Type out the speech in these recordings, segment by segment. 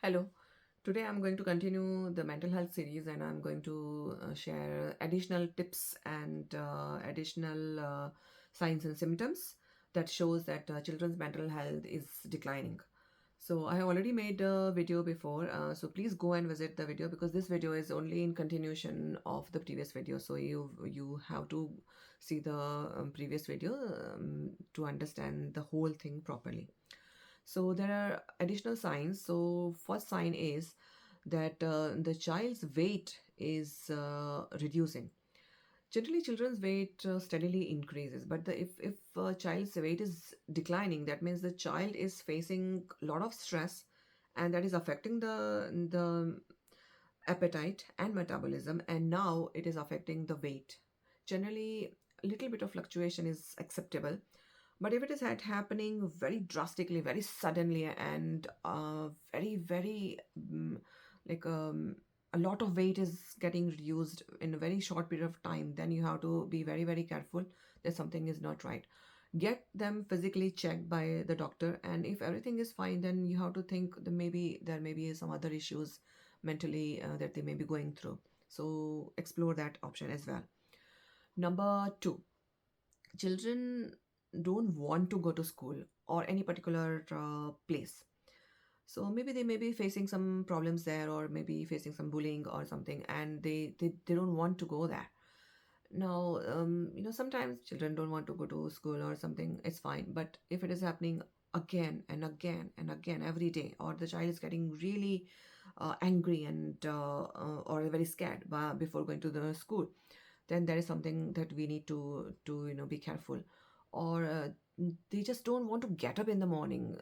Hello. Today I'm going to continue the mental health series and I'm going to share additional tips and additional signs and symptoms that shows that children's mental health is declining. So I have already made a video before, so please go and visit the video because this video is only in continuation of the previous video. So you have to see the previous video to understand the whole thing properly. So there are additional signs. So first sign is that the child's weight is reducing. Generally, children's weight steadily increases, but if a child's weight is declining, that means the child is facing a lot of stress, and that is affecting the appetite and metabolism, and now it is affecting the weight. Generally, a little bit of fluctuation is acceptable, but if it is happening very drastically, very suddenly, and very like a lot of weight is getting reduced in a very short period of time, then you have to be very careful that something is not right. Get them physically checked by the doctor, and if everything is fine, then you have to think that maybe there may be some other issues mentally that they may be going through. So explore that option as well. Number two, children don't want to go to school or any particular place. So maybe they may be facing some problems there, or maybe facing some bullying or something, and they don't want to go there. Now, sometimes children don't want to go to school or something, it's fine. But if it is happening again and again and again every day, or the child is getting really angry and or very scared before going to the school, then there is something that we need to be careful. Or they just don't want to get up in the morning.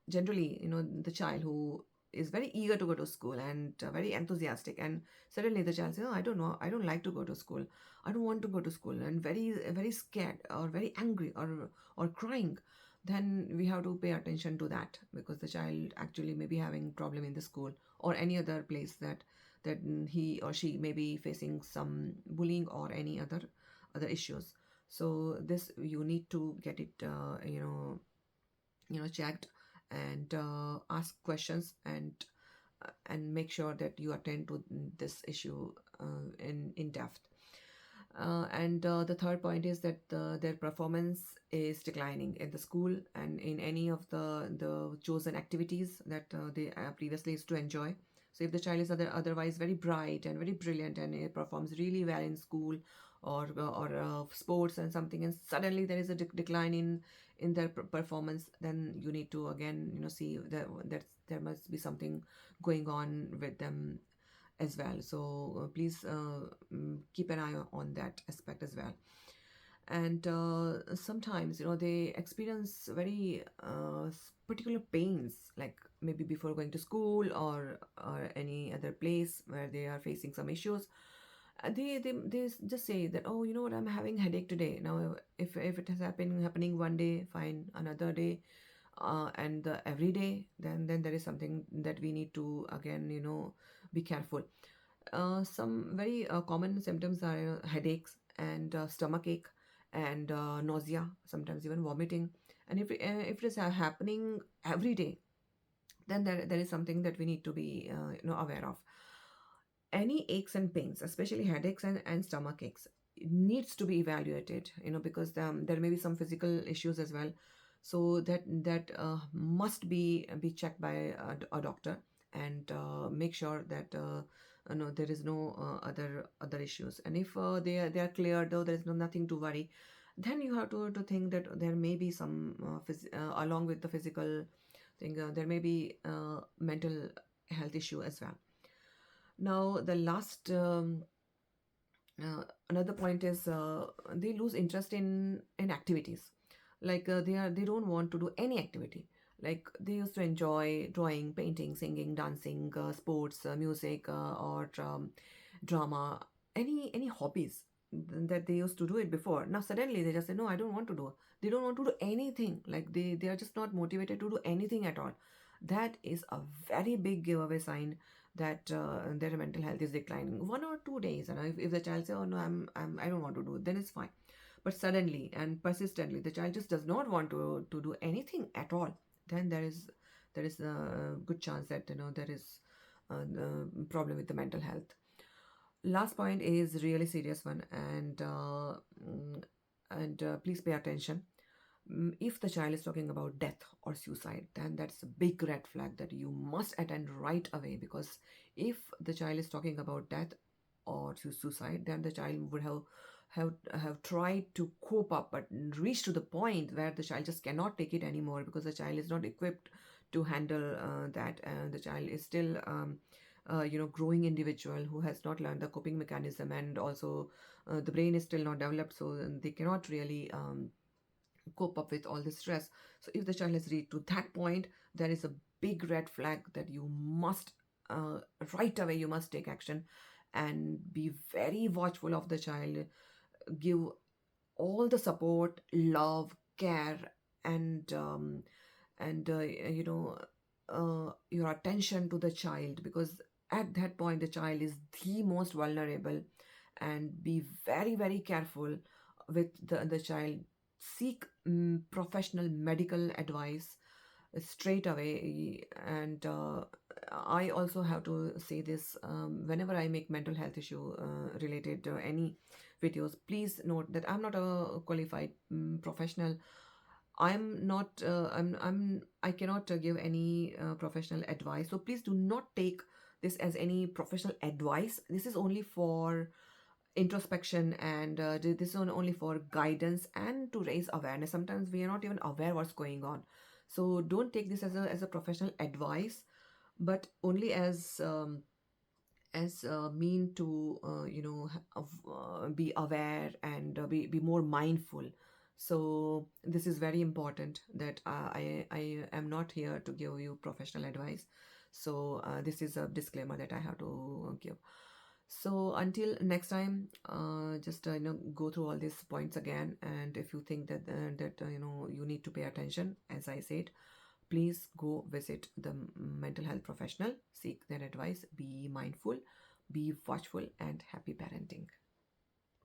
Generally, the child who is very eager to go to school and very enthusiastic, and suddenly the child says, oh, I don't know, I don't like to go to school, I don't want to go to school, and very scared or very angry or crying, then we have to pay attention to that, because the child actually may be having problem in the school or any other place that he or she may be facing some bullying or any other issues. So this you need to get it checked, and ask questions, and make sure that you attend to this issue in depth. And the third point is that their performance is declining in the school and in any of the chosen activities that they previously used to enjoy. So if the child is otherwise very bright and very brilliant, and it performs really well in school or sports and something, and suddenly there is a decline in their performance, then you need to again see that there must be something going on with them as well. So please keep an eye on that aspect as well. And sometimes they experience very particular pains, like maybe before going to school or any other place where they are facing some issues. They just say that, oh, you know what, I'm having headache today. Now if it has happening one day, fine, another day, and every day, then there is something that we need to again be careful. Some very common symptoms are headaches and stomach ache and nausea, sometimes even vomiting. And if it is happening every day, then there is something that we need to be aware of. Any aches and pains, especially headaches and stomach aches, needs to be evaluated, because there may be some physical issues as well. So that must be checked by a doctor, and make sure that there is no other issues. And if they are clear, though there is nothing to worry, then you have to think that there may be some along with the physical thing, there may be mental health issue as well. Now, the last another point is they lose interest in activities. Like they don't want to do any activity. Like they used to enjoy drawing, painting, singing, dancing, sports, music, or drama, any hobbies that they used to do it before. Now suddenly they just say, no, I don't want to do. They don't want to do anything. Like they are just not motivated to do anything at all. That is a very big giveaway sign that their mental health is declining. 1 or 2 days, and if the child say, oh no, I don't want to do it, then it's fine. But suddenly and persistently the child just does not want to do anything at all, then there is a good chance that there is a problem with the mental health. Last point is really serious one, and please pay attention. If the child is talking about death or suicide, then that's a big red flag that you must attend right away, because if the child is talking about death or suicide, then the child would have tried to cope up, but reach to the point where the child just cannot take it anymore, because the child is not equipped to handle that, and the child is still growing individual who has not learned the coping mechanism, and also the brain is still not developed, so they cannot really cope up with all the stress. So if the child has reached to that point, there is a big red flag that you must uh, right away you must take action and be very watchful of the child. Give all the support, love, care, and your attention to the child, because at that point the child is the most vulnerable. And be very very careful with the child. Seek professional medical advice straight away. And I also have to say this, whenever I make mental health issue related any videos, please note that I'm not a qualified professional. I'm not I cannot give any professional advice, so please do not take this as any professional advice. This is only for introspection, and this is only for guidance and to raise awareness. Sometimes we are not even aware what's going on, so don't take this as a professional advice, but only as a mean to be aware and be more mindful. So this is very important that I am not here to give you professional advice. So this is a disclaimer that I have to give. So until next time, just go through all these points again, and if you think that you need to pay attention, as I said, please go visit the mental health professional, seek their advice, be mindful, be watchful, and happy parenting.